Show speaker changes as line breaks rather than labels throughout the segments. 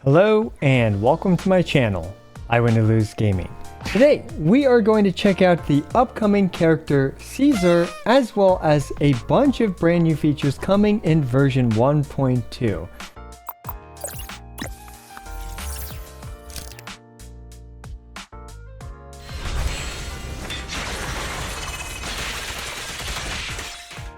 Hello and welcome to my channel, I Win or Lose Gaming. Today we are going to check out the upcoming character Caesar, as well as a bunch of brand new features coming in version 1.2.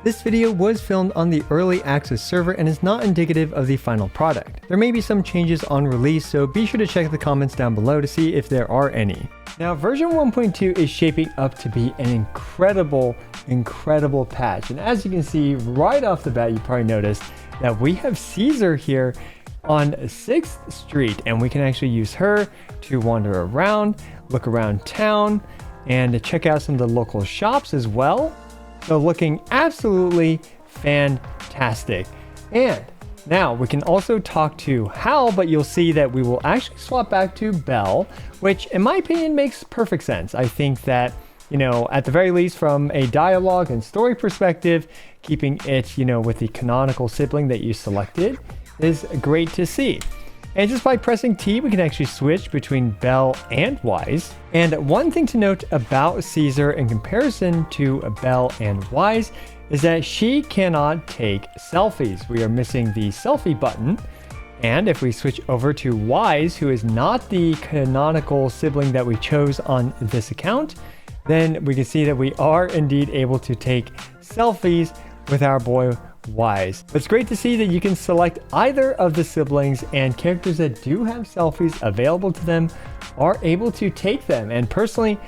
This video was filmed on the Early Access Server and is not indicative of the final product. There may be some changes on release, so be sure to check the comments down below to see if there are any. Now, version 1.2 is shaping up to be an incredible patch. And as you can see right off the bat, you probably noticed that we have Caesar here on 6th Street, and we can actually use her to wander around, look around town, and to check out some of the local shops as well. So looking absolutely fantastic. And now we can also talk to Hal, but you'll see that we will actually swap back to Belle, which in my opinion makes perfect sense. I think that, at the very least from a dialogue and story perspective, keeping it, with the canonical sibling that you selected is great to see. And just by pressing T, we can actually switch between Belle and Wise. And one thing to note about Caesar in comparison to Belle and Wise is that she cannot take selfies. We are missing the selfie button. And if we switch over to Wise, who is not the canonical sibling that we chose on this account, then we can see that we are indeed able to take selfies with our boy Wise. But it's great to see that you can select either of the siblings, and characters that do have selfies available to them are able to take them. And personally,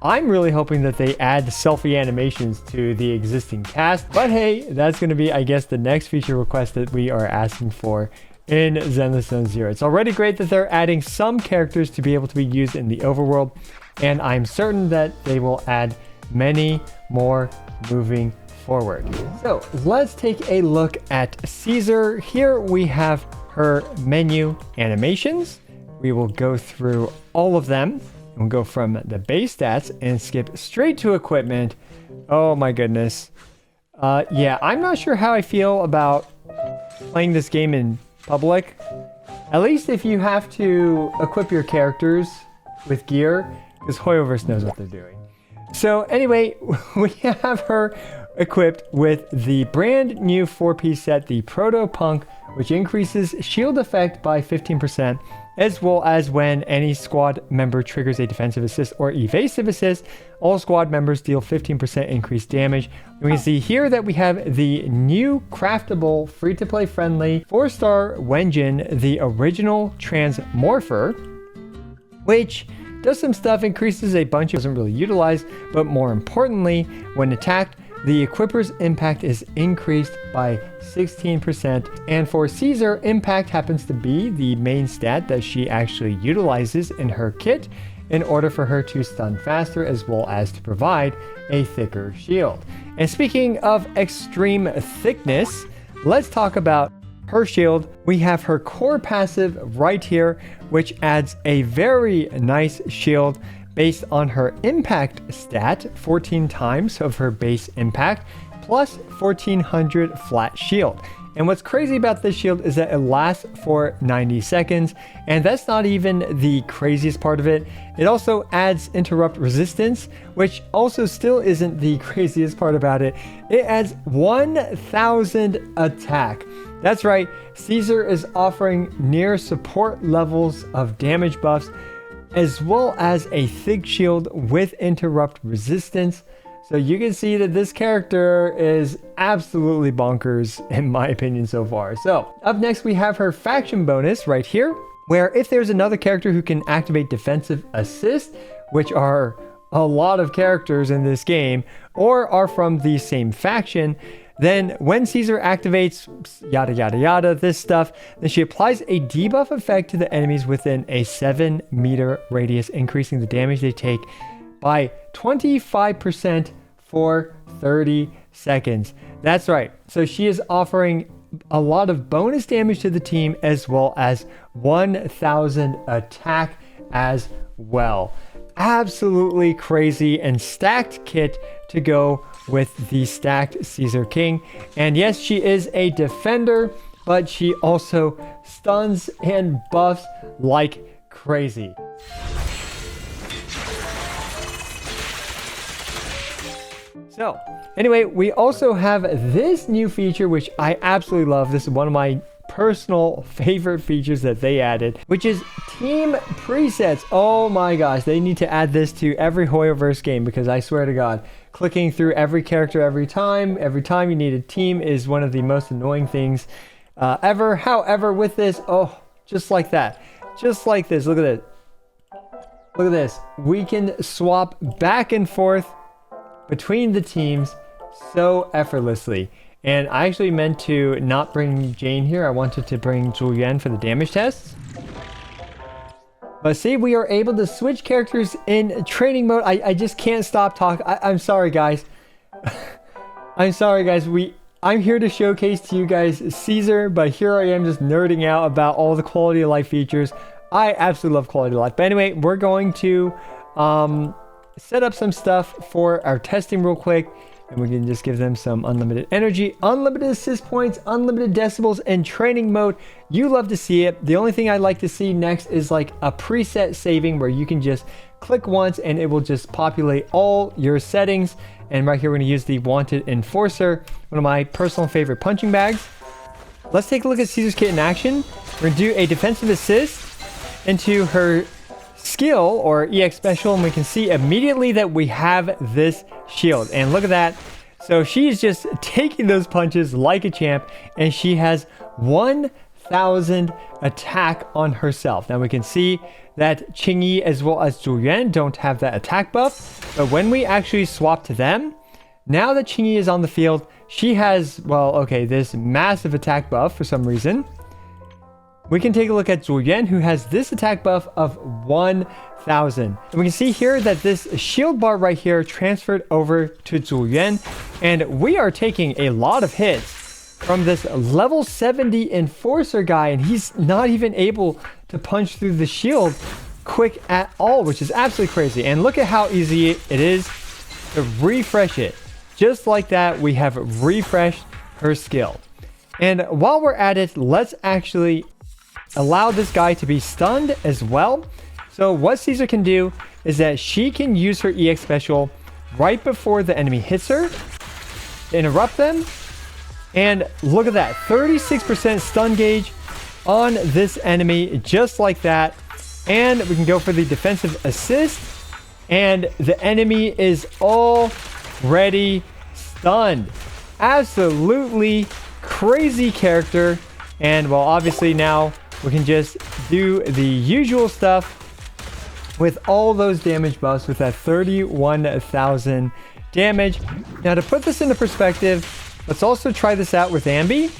I'm really hoping that they add selfie animations to the existing cast. But hey, that's going to be, I guess, the next feature request that we are asking for in Zenless Zone Zero. It's already great that they're adding some characters to be able to be used in the overworld, and I'm certain that they will add many more moving forward. So let's take a look at Caesar. Here we have her menu animations. We will go through all of them. We'll go from the base stats and skip straight to equipment. Oh my goodness. Yeah, I'm not sure how I feel about playing this game in public. At least if you have to equip your characters with gear, because Hoyoverse knows what they're doing. So anyway, we have her equipped with the brand new 4-piece set, the Proto Punk, which increases shield effect by 15%, as well as when any squad member triggers a defensive assist or evasive assist, all squad members deal 15% increased damage. And we can see here that we have the new craftable, free-to-play friendly 4-star Wenjin, the original Transmorpher, which does some stuff, increases a bunch, doesn't really utilize, but more importantly, when attacked, the equipper's impact is increased by 16%. And for Caesar, impact happens to be the main stat that she actually utilizes in her kit in order for her to stun faster, as well as to provide a thicker shield. And speaking of extreme thickness, let's talk about her shield. We have her core passive right here, which adds a very nice shield based on her impact stat, 14 times of her base impact, plus 1400 flat shield. And what's crazy about this shield is that it lasts for 90 seconds, and that's not even the craziest part of it. It also adds interrupt resistance, which also still isn't the craziest part about it. It adds 1000 attack. That's right, Caesar is offering near support levels of damage buffs, as well as a thick shield with interrupt resistance. So you can see that this character is absolutely bonkers in my opinion so far. So up next we have her faction bonus right here, where if there's another character who can activate defensive assist, which are a lot of characters in this game, or are from the same faction, then when Caesar activates yada yada yada, this stuff, then she applies a debuff effect to the enemies within a 7-meter radius, increasing the damage they take by 25% for 30 seconds. That's right. So she is offering a lot of bonus damage to the team, as well as 1000 attack as well. Absolutely crazy and stacked kit to go with the stacked Caesar King. And yes, she is a defender, but she also stuns and buffs like crazy. So anyway, we also have this new feature, which I absolutely love. This is one of my personal favorite features that they added, which is team presets. Oh my gosh, they need to add this to every Hoyoverse game, because I swear to God, clicking through every character every time you need a team is one of the most annoying things ever. However, with this, oh, just like that, just like this, look at it. Look at this. We can swap back and forth between the teams so effortlessly. And I actually meant to not bring Jane here. I wanted to bring Julian for the damage tests. But see, we are able to switch characters in training mode. I just can't stop talking. I'm sorry, guys. I'm sorry, guys. I'm here to showcase to you guys Caesar, but here I am just nerding out about all the quality of life features. I absolutely love quality of life. But anyway, we're going to set up some stuff for our testing real quick, and we can just give them some unlimited energy, unlimited assist points, unlimited decibels, and training mode. You love to see it. The only thing I'd like to see next is like a preset saving where you can just click once and it will just populate all your settings. And right here, we're going to use the Wanted Enforcer, one of my personal favorite punching bags. Let's take a look at Caesar's kit in action. We're going to do a defensive assist into her skill or EX special, and we can see immediately that we have this shield. And look at that. So she's just taking those punches like a champ, and she has 1000 attack on herself. Now we can see that Qingyi as well as Zhuyan don't have that attack buff, but when we actually swap to them, now that Qingyi is on the field, she has, well, okay, this massive attack buff for some reason. We can take a look at Zhuyan, who has this attack buff of 1000. And we can see here that this shield bar right here transferred over to Zhuyan, and we are taking a lot of hits from this level 70 Enforcer guy, and he's not even able to punch through the shield quick at all, which is absolutely crazy. And look at how easy it is to refresh it. Just like that, we have refreshed her skill. And while we're at it, let's actually allow this guy to be stunned as well. So what Caesar can do is that she can use her EX special right before the enemy hits her, interrupt them, and look at that, 36% stun gauge on this enemy, just like that. And we can go for the defensive assist, and the enemy is already stunned. Absolutely crazy character. And well, obviously now we can just do the usual stuff with all those damage buffs with that 31,000 damage. Now to put this into perspective, let's also try this out with Ambi.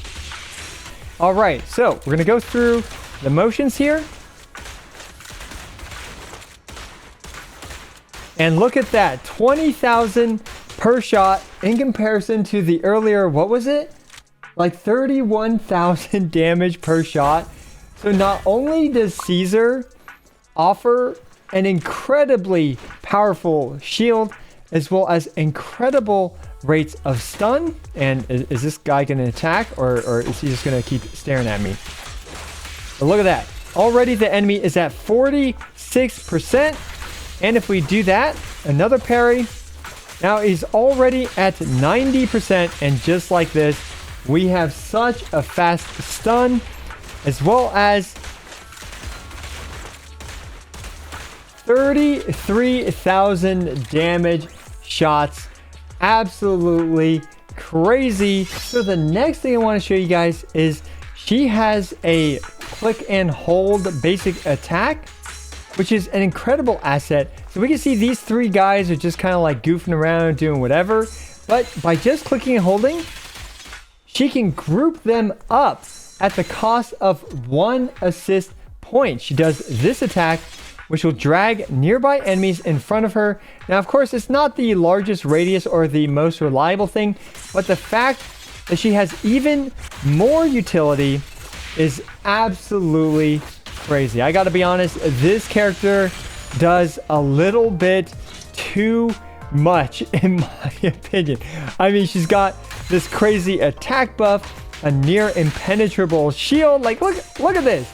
All right, so we're gonna go through the motions here. And look at that, 20,000 per shot in comparison to the earlier, what was it? Like 31,000 damage per shot. So not only does Caesar offer an incredibly powerful shield, as well as incredible rates of stun. And is this guy going to attack, or is he just going to keep staring at me? But look at that. Already the enemy is at 46%. And if we do that, another parry, now he's already at 90%. And just like this, we have such a fast stun, as well as 33,000 damage shots. Absolutely crazy. So the next thing I want to show you guys is she has a click and hold basic attack, which is an incredible asset. So we can see these three guys are just kind of like goofing around, doing whatever. But by just clicking and holding, she can group them up at the cost of 1 assist point. She does this attack, which will drag nearby enemies in front of her. Now, of course, it's not the largest radius or the most reliable thing, but the fact that she has even more utility is absolutely crazy. I gotta be honest, this character does a little bit too much in my opinion. I mean, she's got this crazy attack buff, a near impenetrable shield. Like, look at this.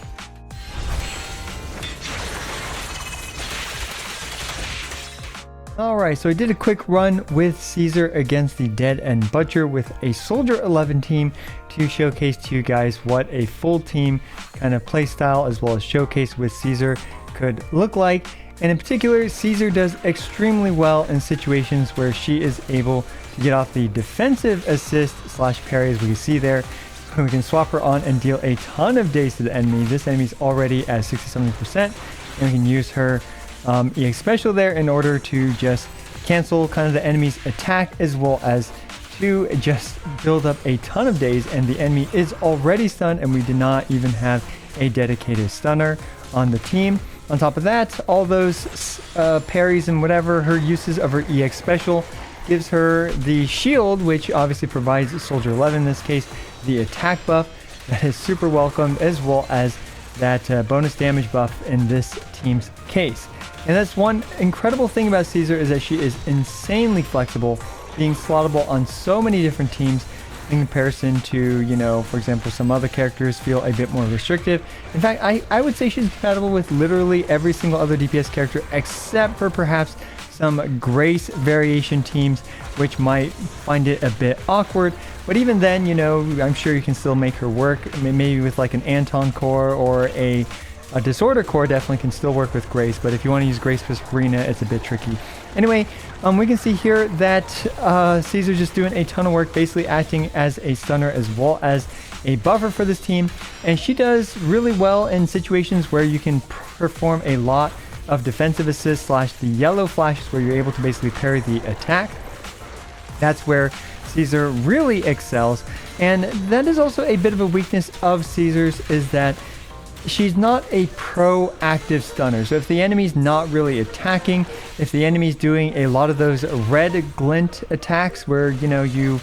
Alright, so I did a quick run with Caesar against the Dead End Butcher with a Soldier 11 team to showcase to you guys what a full team kind of playstyle as well as showcase with Caesar could look like. And in particular, Caesar does extremely well in situations where she is able to get off the defensive assist slash parry, as we can see there. We can swap her on and deal a ton of days to the enemy. This enemy's already at 60-70%, and we can use her EX special there in order to just cancel kind of the enemy's attack, as well as to just build up a ton of days. And the enemy is already stunned, and we did not even have a dedicated stunner on the team. On top of that, all those parries and whatever her uses of her EX special gives her the shield, which obviously provides Soldier 11 in this case the attack buff that is super welcome, as well as that bonus damage buff in this team's case. And that's one incredible thing about Caesar, is that she is insanely flexible, being slottable on so many different teams in comparison to, you know, for example, some other characters feel a bit more restrictive. In fact, I would say she's compatible with literally every single other DPS character except for perhaps some Grace variation teams, which might find it a bit awkward. But even then, you know, I'm sure you can still make her work. Maybe with like an Anton core or a Disorder core definitely can still work with Grace, but if you want to use Grace with Sabrina, it's a bit tricky. Anyway, we can see here that Caesar's just doing a ton of work, basically acting as a stunner as well as a buffer for this team, and she does really well in situations where you can perform a lot of defensive assists slash the yellow flashes, where you're able to basically parry the attack. That's where Caesar really excels, and that is also a bit of a weakness of Caesar's, is that she's not a proactive stunner. So if the enemy's not really attacking, if the enemy's doing a lot of those red glint attacks where, you know, you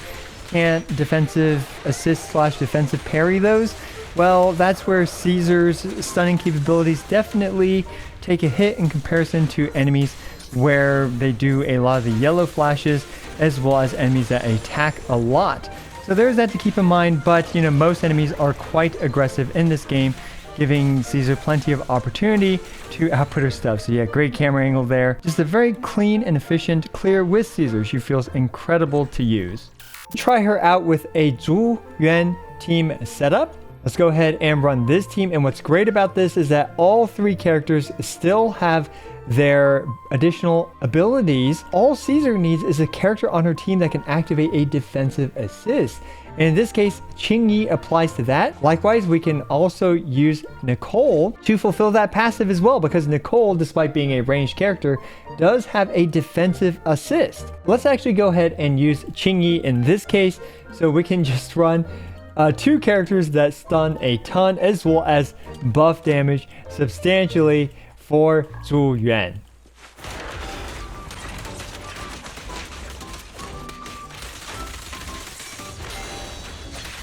can't defensive assist slash defensive parry those, well, that's where Caesar's stunning capabilities definitely take a hit in comparison to enemies where they do a lot of the yellow flashes, as well as enemies that attack a lot. So there's that to keep in mind, but, you know, most enemies are quite aggressive in this game, giving Caesar plenty of opportunity to output her stuff. So yeah, great camera angle there. Just a very clean and efficient clear with Caesar. She feels incredible to use. Try her out with a Zhu Yuan team setup. Let's go ahead and run this team. And what's great about this is that all three characters still have their additional abilities. All Caesar needs is a character on her team that can activate a defensive assist. And in this case, Qingyi applies to that. Likewise, we can also use Nicole to fulfill that passive as well, because Nicole, despite being a ranged character, does have a defensive assist. Let's actually go ahead and use Qingyi in this case, so we can just run two characters that stun a ton, as well as buff damage substantially for Zhu Yuan.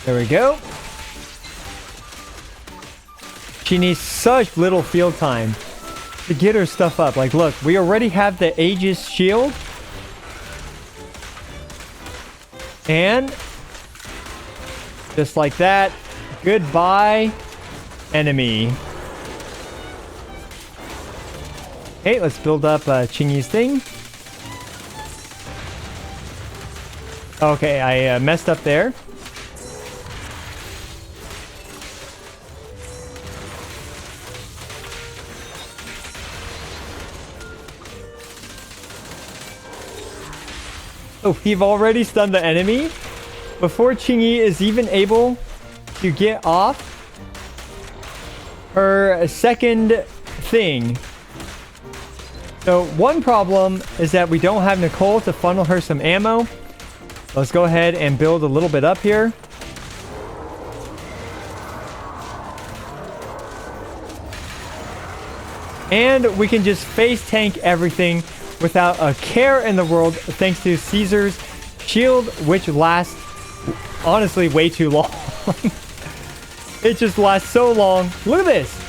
There we go. She needs such little field time to get her stuff up. Like, look, we already have the Aegis shield. And just like that, goodbye, enemy. Okay, let's build up Qingyi's thing. Okay, I messed up there. Oh, we've already stunned the enemy before Qingyi is even able to get off her second thing. So one problem is that we don't have Nicole to funnel her some ammo. Let's go ahead and build a little bit up here. And we can just face tank everything without a care in the world, thanks to Caesar's shield, which lasts, honestly, way too long. It just lasts so long. Look at this.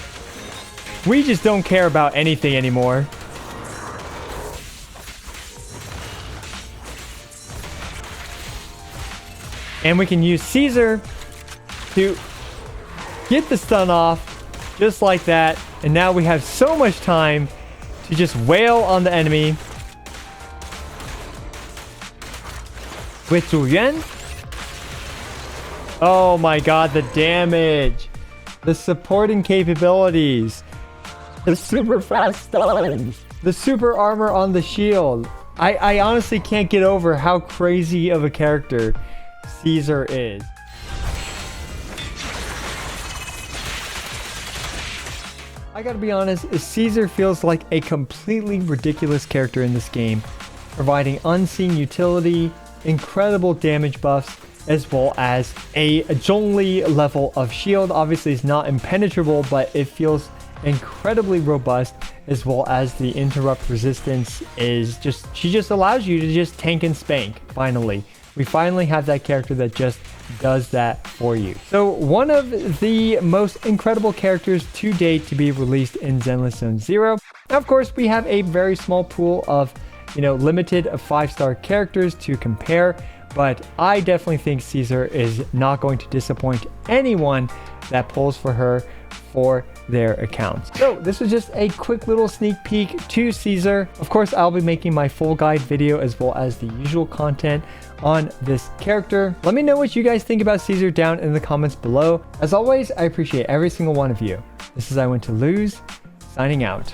We just don't care about anything anymore. And we can use Caesar to get the stun off just like that. And now we have so much time to just wail on the enemy. With Zhu Yuan. Oh my god, the damage. The supporting capabilities. The super fast stun. The super armor on the shield. I honestly can't get over how crazy of a character Caesar is. I gotta be honest, Caesar feels like a completely ridiculous character in this game, providing unseen utility, incredible damage buffs, as well as a Zhongli level of shield. Obviously it's not impenetrable, but it feels incredibly robust, as well as the interrupt resistance is just, she just allows you to just tank and spank. Finally, we finally have that character that just does that for you. So one of the most incredible characters to date to be released in Zenless Zone Zero. Now, of course, we have a very small pool of, limited 5-star characters to compare, but I definitely think Caesar is not going to disappoint anyone that pulls for her for their accounts. So this was just a quick little sneak peek to Caesar. Of course, I'll be making my full guide video as well as the usual content on this character. Let me know what you guys think about Caesar down in the comments below. As always, I appreciate every single one of you. This is I Went to Lose, signing out.